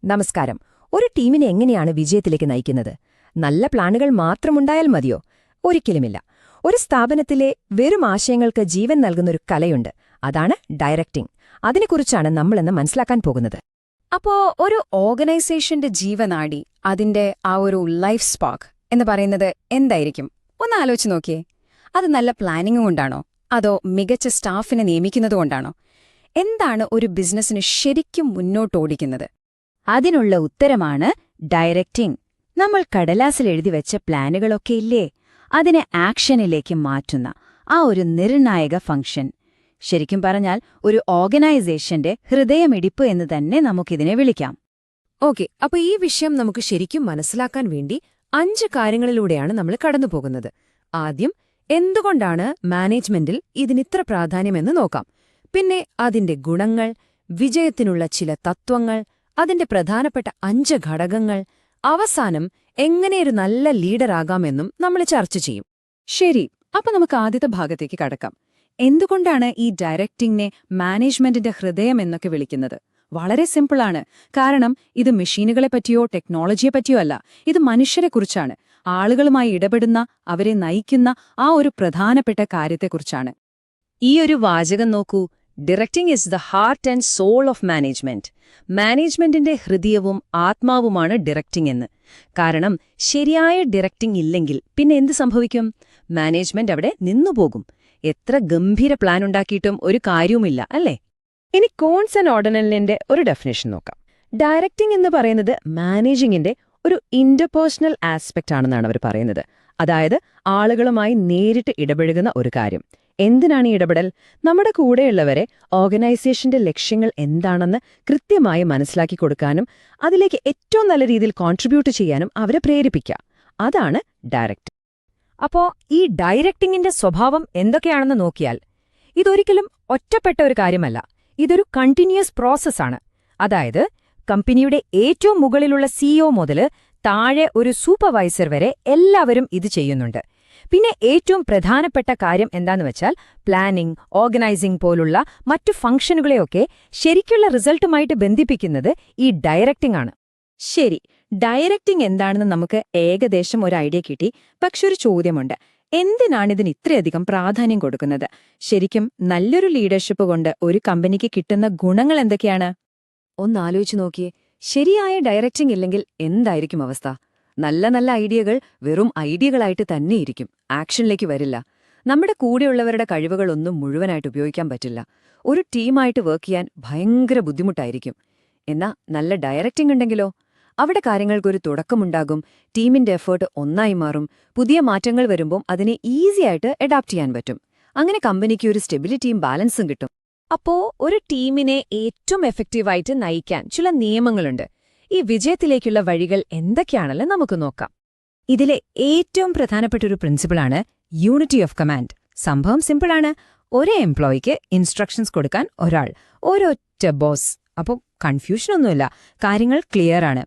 നമസ്കാരം. ഒരു ടീമിനെ എങ്ങനെയാണ് വിജയത്തിലേക്ക് നയിക്കുന്നത്? നല്ല പ്ലാനുകൾ മാത്രമുണ്ടായാൽ മതിയോ? ഒരിക്കലുമില്ല. ഒരു സ്ഥാപനത്തിലെ വെറും ആശയങ്ങൾക്ക് ജീവൻ നൽകുന്നൊരു കലയുണ്ട്. അതാണ് ഡയറക്റ്റിംഗ്. അതിനെക്കുറിച്ചാണ് നമ്മളിന്ന് മനസ്സിലാക്കാൻ പോകുന്നത്. അപ്പോ ഒരു ഓർഗനൈസേഷന്റെ ജീവനാഡി, അതിന്റെ ആ ഒരു ലൈഫ് സ്പാർക്ക് എന്ന് പറയുന്നത് എന്തായിരിക്കും? ഒന്ന് ആലോചിച്ച് നോക്കിയേ. അത് നല്ല പ്ലാനിംഗ് കൊണ്ടാണോ, അതോ മികച്ച സ്റ്റാഫിനെ നിയമിക്കുന്നതുകൊണ്ടാണോ? എന്താണ് ഒരു ബിസിനസ്സിന് ശരിക്കും മുന്നോട്ടോടിക്കുന്നത്? അതിനുള്ള ഉത്തരമാണ് ഡയറക്റ്റിംഗ്. നമ്മൾ കടലാസിൽ എഴുതി വെച്ച പ്ലാനുകളൊക്കെ ഇല്ലേ, അതിനെ ആക്ഷനിലേക്ക് മാറ്റുന്ന ആ ഒരു നിർണായക ഫംഗ്ഷൻ. ശരിക്കും പറഞ്ഞാൽ ഒരു ഓർഗനൈസേഷന്റെ ഹൃദയമിടിപ്പ് എന്ന് തന്നെ നമുക്കിതിനെ വിളിക്കാം. ഓക്കെ, അപ്പൊ ഈ വിഷയം നമുക്ക് ശരിക്കും മനസ്സിലാക്കാൻ വേണ്ടി 5 കാര്യങ്ങളിലൂടെയാണ് നമ്മൾ കടന്നുപോകുന്നത്. ആദ്യം, എന്തുകൊണ്ടാണ് മാനേജ്മെന്റിൽ ഇതിനിത്ര പ്രാധാന്യമെന്ന് നോക്കാം. പിന്നെ അതിന്റെ ഗുണങ്ങൾ, വിജയത്തിനുള്ള ചില തത്വങ്ങൾ, അതിന്റെ പ്രധാനപ്പെട്ട 5 ഘടകങ്ങൾ, അവസാനം എങ്ങനെയൊരു നല്ല ലീഡറാകാമെന്നും നമ്മൾ ചർച്ച ചെയ്യും. ശരി, അപ്പൊ നമുക്ക് ആദ്യത്തെ ഭാഗത്തേക്ക് കടക്കാം. എന്തുകൊണ്ടാണ് ഈ ഡയറക്റ്റിംഗിനെ മാനേജ്മെന്റിന്റെ ഹൃദയം എന്നൊക്കെ വിളിക്കുന്നത്? വളരെ സിമ്പിളാണ്. കാരണം ഇത് മെഷീനുകളെപ്പറ്റിയോ ടെക്നോളജിയെപ്പറ്റിയോ അല്ല, ഇത് മനുഷ്യരെക്കുറിച്ചാണ്. ആളുകളുമായി ഇടപെടുന്ന, അവരെ നയിക്കുന്ന ആ ഒരു പ്രധാനപ്പെട്ട കാര്യത്തെക്കുറിച്ചാണ്. ഈ ഒരു വാചകം നോക്കൂ. Directing is the heart and soul of management. മാനേജ്മെന്റിന്റെ ഹൃദയവും ആത്മാവുമാണ് ഡയറക്റ്റിംഗ് എന്ന്. കാരണം ശരിയായ ഡയറക്റ്റിംഗ് ഇല്ലെങ്കിൽ പിന്നെ എന്ത് സംഭവിക്കും? മാനേജ്മെന്റ് അവിടെ നിന്നുപോകും. എത്ര ഗംഭീര പ്ലാൻ ഉണ്ടാക്കിയിട്ടും ഒരു കാര്യവുമില്ല, അല്ലേ? ഇനി കോൺസ് ആൻഡ് ഓർഡിനലിന്റെ ഒരു ഡെഫിനേഷൻ നോക്കാം. ഡയറക്റ്റിംഗ് എന്ന് പറയുന്നത് മാനേജിംഗിന്റെ ഒരു ഇന്റർപേഴ്സണൽ ആസ്പെക്റ്റ് ആണെന്നാണ് അവർ പറയുന്നത്. അതായത് ആളുകളുമായി നേരിട്ട് ഇടപഴകുന്ന ഒരു കാര്യം. എന്തിനാണ് ഈ ഇടപെടൽ? നമ്മുടെ കൂടെയുള്ളവരെ ഓർഗനൈസേഷന്റെ ലക്ഷ്യങ്ങൾ എന്താണെന്ന് കൃത്യമായി മനസ്സിലാക്കി കൊടുക്കാനും അതിലേക്ക് ഏറ്റവും നല്ല രീതിയിൽ കോൺട്രിബ്യൂട്ട് ചെയ്യാനും അവരെ പ്രേരിപ്പിക്കുക. അതാണ് ഡയറക്റ്റ്. അപ്പോ ഈ ഡയറക്റ്റിംഗിന്റെ സ്വഭാവം എന്തൊക്കെയാണെന്ന് നോക്കിയാൽ ഇതൊരിക്കലും ഒറ്റപ്പെട്ട ഒരു കാര്യമല്ല. ഇതൊരു കണ്ടിന്യൂസ് പ്രോസസ്സാണ്. അതായത് കമ്പനിയുടെ ഏറ്റവും മുകളിലുള്ള സിഇഒ മുതൽ താഴെ ഒരു സൂപ്പർവൈസർ വരെ എല്ലാവരും ഇത് ചെയ്യുന്നുണ്ട്. പിന്നെ ഏറ്റവും പ്രധാനപ്പെട്ട കാര്യം എന്താന്ന് വെച്ചാൽ പ്ലാനിംഗ്, ഓർഗനൈസിംഗ് പോലുള്ള മറ്റു ഫംഗ്ഷനുകളെയൊക്കെ ശരിക്കുള്ള റിസൾട്ടുമായിട്ട് ബന്ധിപ്പിക്കുന്നത് ഈ ഡയറക്റ്റിംഗ് ആണ്. ശരി, ഡയറക്റ്റിംഗ് എന്താണെന്ന് നമുക്ക് ഏകദേശം ഒരു ഐഡിയ കിട്ടി. പക്ഷെ ഒരു ചോദ്യമുണ്ട്. എന്തിനാണിതിന് ഇത്രയധികം പ്രാധാന്യം കൊടുക്കുന്നത്? ശരിക്കും നല്ലൊരു ലീഡർഷിപ്പ് കൊണ്ട് ഒരു കമ്പനിക്ക് കിട്ടുന്ന ഗുണങ്ങൾ എന്തൊക്കെയാണ്? ഒന്നാലോചിച്ചു നോക്കിയേ. ശരിയായ ഡയറക്റ്റിംഗ് ഇല്ലെങ്കിൽ എന്തായിരിക്കും അവസ്ഥ? നല്ല നല്ല ഐഡിയകൾ വെറും ഐഡിയകളായിട്ട് തന്നെയിരിക്കും, ആക്ഷനിലേക്ക് വരില്ല. നമ്മുടെ കൂടെയുള്ളവരുടെ കഴിവുകളൊന്നും മുഴുവനായിട്ട് ഉപയോഗിക്കാൻ പറ്റില്ല. ഒരു ടീമായിട്ട് വർക്ക് ചെയ്യാൻ ഭയങ്കര ബുദ്ധിമുട്ടായിരിക്കും. എന്നാ നല്ല ഡയറക്റ്റിംഗ് ഉണ്ടെങ്കിലോ? അവിടെ കാര്യങ്ങൾക്കൊരു തുടക്കമുണ്ടാകും, ടീമിന്റെ എഫേർട്ട് ഒന്നായി മാറും, പുതിയ മാറ്റങ്ങൾ വരുമ്പോൾ അതിനെ ഈസിയായിട്ട് അഡാപ്റ്റ് ചെയ്യാൻ പറ്റും. അങ്ങനെ കമ്പനിക്ക് ഒരു സ്റ്റെബിലിറ്റിയും ബാലൻസും കിട്ടും. അപ്പോ ഒരു ടീമിനെ ഏറ്റവും എഫക്റ്റീവായിട്ട് നയിക്കാൻ ചില നിയമങ്ങളുണ്ട്. ഈ വിജയത്തിലേക്കുള്ള വഴികൾ എന്തൊക്കെയാണെന്ന് നമുക്ക് നോക്കാം. ഇതിലെ ഏറ്റവും പ്രധാനപ്പെട്ട ഒരു പ്രിൻസിപ്പിളാണ് യൂണിറ്റി ഓഫ് കമാൻഡ്. സംഭവം സിമ്പിളാണ്. ഒരേ എംപ്ലോയിക്ക് ഇൻസ്ട്രക്ഷൻസ് കൊടുക്കാൻ ഒരാൾ, ഒരൊറ്റ ബോസ്. അപ്പോൾ കൺഫ്യൂഷനൊന്നുമില്ല, കാര്യങ്ങൾ ക്ലിയറാണ്.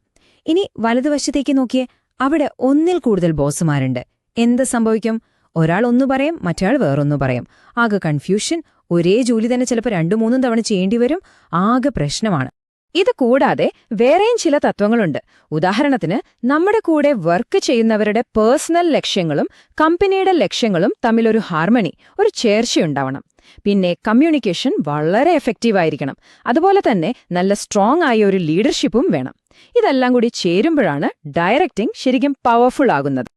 ഇനി വലതുവശത്തേക്ക് നോക്കിയേ. അവിടെ ഒന്നിൽ കൂടുതൽ ബോസുമാരുണ്ട്. എന്ത് സംഭവിക്കും? ഒരാൾ ഒന്നു പറയും, മറ്റയാൾ വേറൊന്നു പറയും. ആകെ കൺഫ്യൂഷൻ. ഒരേ ജോലി തന്നെ ചിലപ്പോൾ 2-3 തവണ ചെയ്യേണ്ടിവരും. ആകെ പ്രശ്നമാണ്. ഇത് കൂടാതെ വേറെയും ചില തത്വങ്ങളുണ്ട്. ഉദാഹരണത്തിന്, നമ്മുടെ കൂടെ വർക്ക് ചെയ്യുന്നവരുടെ പേഴ്സണൽ ലക്ഷ്യങ്ങളും കമ്പനിയുടെ ലക്ഷ്യങ്ങളും തമ്മിലൊരു ഹാർമണി, ഒരു ചേർച്ചയുണ്ടാവണം. പിന്നെ കമ്മ്യൂണിക്കേഷൻ വളരെ എഫക്റ്റീവായിരിക്കണം. അതുപോലെ തന്നെ നല്ല സ്ട്രോങ് ആയ ഒരു ലീഡർഷിപ്പും വേണം. ഇതെല്ലാം കൂടി ചേരുമ്പോഴാണ് ഡയറക്റ്റിംഗ് ശരിക്കും പവർഫുൾ ആകുന്നത്.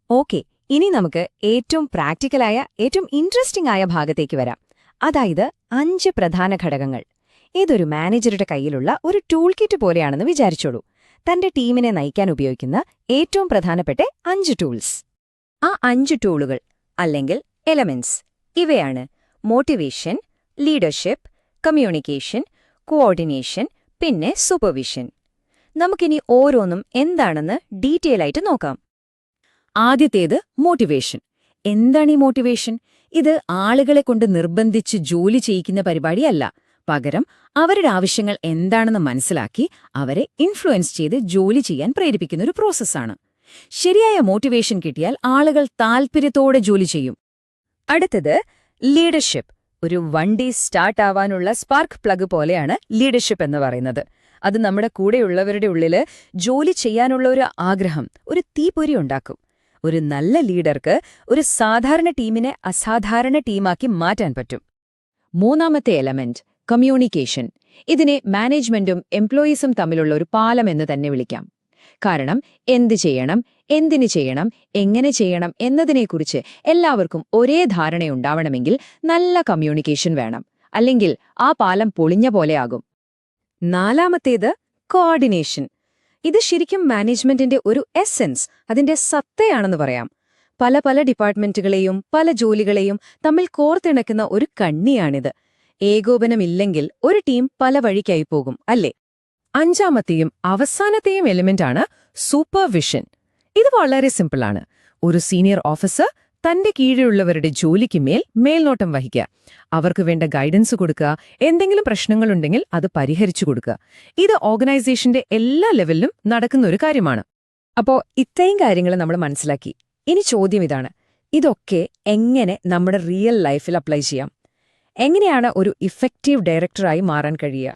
ഓക്കെ, ഇനി നമുക്ക് ഏറ്റവും പ്രാക്ടിക്കലായ, ഏറ്റവും ഇൻട്രസ്റ്റിംഗ് ആയ ഭാഗത്തേക്ക് വരാം. അതായത് 5 പ്രധാന ഘടകങ്ങൾ. ഇതൊരു മാനേജറുടെ കയ്യിലുള്ള ഒരു ടൂൾ കിറ്റ് പോലെയാണെന്ന് വിചാരിച്ചോളൂ. തന്റെ ടീമിനെ നയിക്കാൻ ഉപയോഗിക്കുന്ന ഏറ്റവും പ്രധാനപ്പെട്ട 5 ടൂൾസ്. ആ 5 ടൂളുകൾ അല്ലെങ്കിൽ എലമെന്റ്സ് ഇവയാണ്: മോട്ടിവേഷൻ, ലീഡർഷിപ്പ്, കമ്മ്യൂണിക്കേഷൻ, കോഓർഡിനേഷൻ, പിന്നെ സൂപ്പർവിഷൻ. നമുക്കിനി ഓരോന്നും എന്താണെന്ന് ഡീറ്റെയിൽ ആയിട്ട് നോക്കാം. ആദ്യത്തേത് മോട്ടിവേഷൻ. എന്താണ് ഈ മോട്ടിവേഷൻ? ഇത് ആളുകളെ കൊണ്ട് നിർബന്ധിച്ച് ജോലി ചെയ്യിക്കുന്ന പരിപാടിയല്ല. പകരം അവരുടെ ആവശ്യങ്ങൾ എന്താണെന്ന് മനസ്സിലാക്കി അവരെ ഇൻഫ്ലുവൻസ് ചെയ്ത് ജോലി ചെയ്യാൻ പ്രേരിപ്പിക്കുന്ന ഒരു പ്രോസസ്സാണ്. ശരിയായ മോട്ടിവേഷൻ കിട്ടിയാൽ ആളുകൾ താൽപര്യത്തോടെ ജോലി ചെയ്യും. അടുത്തത് ലീഡർഷിപ്പ്. ഒരു വണ്ടി സ്റ്റാർട്ട് ആവാനുള്ള സ്പാർക്ക് പ്ലഗ് പോലെയാണ് ലീഡർഷിപ്പ് എന്ന് പറയുന്നത്. അത് നമ്മുടെ കൂടെയുള്ളവരുടെ ഉള്ളില് ജോലി ചെയ്യാനുള്ള ഒരു ആഗ്രഹം, ഒരു തീപ്പൊരി ഉണ്ടാക്കും. ഒരു നല്ല ലീഡർക്ക് ഒരു സാധാരണ ടീമിനെ അസാധാരണ ടീമാക്കി മാറ്റാൻ പറ്റും. മൂന്നാമത്തെ എലമെന്റ് കമ്മ്യൂണിക്കേഷൻ. ഇതിനെ മാനേജ്മെന്റും എംപ്ലോയീസും തമ്മിലുള്ള ഒരു പാലം എന്ന് തന്നെ വിളിക്കാം. കാരണം എന്ത് ചെയ്യണം, എന്തിനു ചെയ്യണം, എങ്ങനെ ചെയ്യണം എന്നതിനെക്കുറിച്ച് എല്ലാവർക്കും ഒരേ ധാരണയുണ്ടാവണമെങ്കിൽ നല്ല കമ്മ്യൂണിക്കേഷൻ വേണം. അല്ലെങ്കിൽ ആ പാലം പൊളിഞ്ഞ പോലെയാകും. നാലാമത്തേത് കോർഡിനേഷൻ. ഇത് ശരിക്കും മാനേജ്മെന്റിന്റെ ഒരു എസെൻസ്, അതിന്റെ സത്തയാണെന്ന് പറയാം. പല ഡിപ്പാർട്ട്മെന്റുകളെയും പല ജോലികളെയും തമ്മിൽ കോർത്തിണക്കുന്ന ഒരു കണ്ണിയാണിത്. ഏകോപനമില്ലെങ്കിൽ ഒരു ടീം പല വഴിക്കായി പോകും, അല്ലേ? അഞ്ചാമത്തെയും അവസാനത്തെയും എലിമെന്റാണ് സൂപ്പർവിഷൻ. ഇത് വളരെ സിമ്പിളാണ്. ഒരു സീനിയർ ഓഫീസർ തന്റെ കീഴിലുള്ളവരുടെ ജോലിക്ക് മേൽനോട്ടം വഹിക്കുക, അവർക്ക് വേണ്ട ഗൈഡൻസ് കൊടുക്കുക, എന്തെങ്കിലും പ്രശ്നങ്ങളുണ്ടെങ്കിൽ അത് പരിഹരിച്ചു കൊടുക്കുക. ഇത് ഓർഗനൈസേഷന്റെ എല്ലാ ലെവലിലും നടക്കുന്ന ഒരു കാര്യമാണ്. അപ്പോ ഇത്രയും കാര്യങ്ങൾ നമ്മൾ മനസ്സിലാക്കി. ഇനി ചോദ്യം ഇതാണ്, ഇതൊക്കെ എങ്ങനെ നമ്മുടെ റിയൽ ലൈഫിൽ അപ്ലൈ ചെയ്യാം? എങ്ങനെയാണ് ഒരു ഇഫക്റ്റീവ് ഡയറക്ടറായി മാറാൻ കഴിയുക?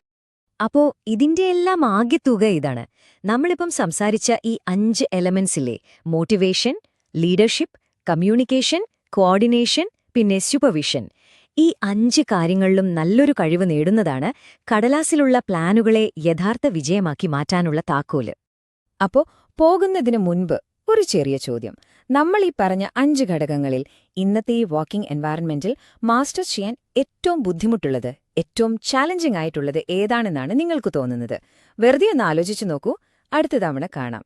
അപ്പോ ഇതിന്റെയെല്ലാം ആകെത്തുക ഇതാണ്. നമ്മളിപ്പം സംസാരിച്ച ഈ 5 എലമെന്റ്സിലെ മോട്ടിവേഷൻ, ലീഡർഷിപ്പ്, കമ്മ്യൂണിക്കേഷൻ, കോർഡിനേഷൻ, പിന്നെ സൂപ്പർവിഷൻ, ഈ 5 കാര്യങ്ങളിലും നല്ലൊരു കഴിവ് നേടുന്നതാണ് കടലാസിലുള്ള പ്ലാനുകളെ യഥാർത്ഥ വിജയമാക്കി മാറ്റാനുള്ള താക്കോല്. അപ്പോ പോകുന്നതിന് മുൻപ് ഒരു ചെറിയ ചോദ്യം. നമ്മൾ ഈ പറഞ്ഞ 5 ഘടകങ്ങളിൽ ഇന്നത്തെ ഈ വർക്കിംഗ് എൻവയറൺമെന്റിൽ മാസ്റ്റർ ചെയ്യാൻ ഏറ്റവും ബുദ്ധിമുട്ടുള്ളത്, ഏറ്റവും ചാലഞ്ചിങ് ആയിട്ടുള്ളത് ഏതാണെന്നാണ് നിങ്ങൾക്ക് തോന്നുന്നത്? വെറുതെ ഒന്ന് ആലോചിച്ചു നോക്കൂ. അടുത്ത തവണ കാണാം.